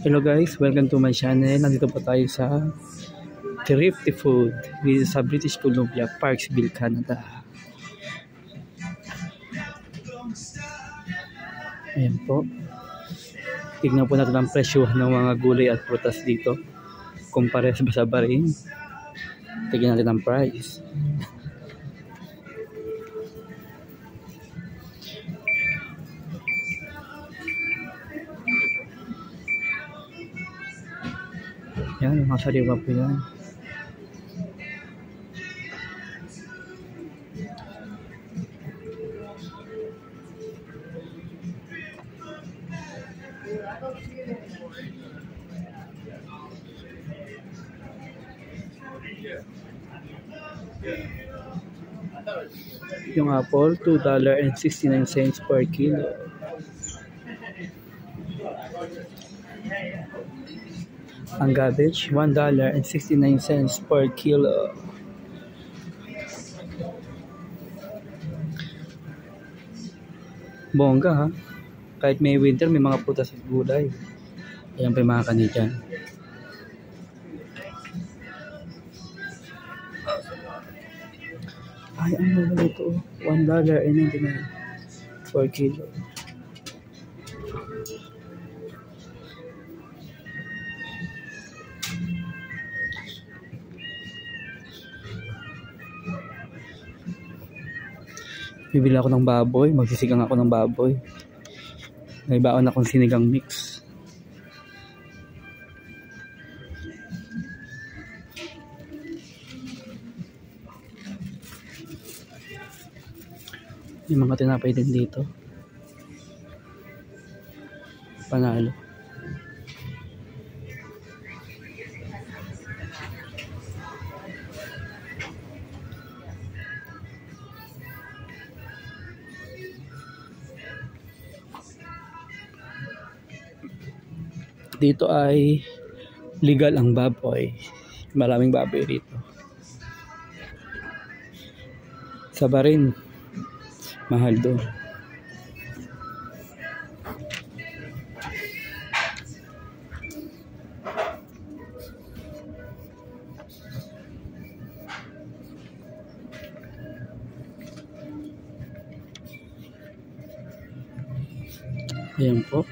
Hello guys, welcome to my channel. Nandito po tayo sa Thrifty Food sa British Columbia, Parksville, Canada. Ayan po. Tignan po natin ang presyo ng mga gulay at prutas dito. Kumpare sa Bahrain. Tignan natin ang price. Yan, mga sariwa po yan. Yung apple, $2.69 per kilo. Ang cabbage, $1.69 per kilo. Bongga ha. Kahit may winter, may mga prutas at gulay. Ayan pa yung mga kanidyan. Ay, ang mura nito. $1.99 per kilo. Bibili ako ng baboy. Magsisigang ako ng baboy. May baon akong sinigang mix. Yung mga tinapay din dito. Panalo. Dito ay legal ang baboy. Maraming baboy dito. Sa Bahrain, mahal doon. Ayan po.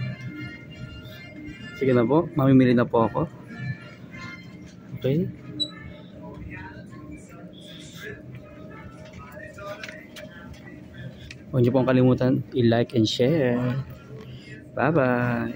Sige na po, mamimili na po ako. Okay. Huwag niyo pong kalimutan i-like and share. Bye-bye.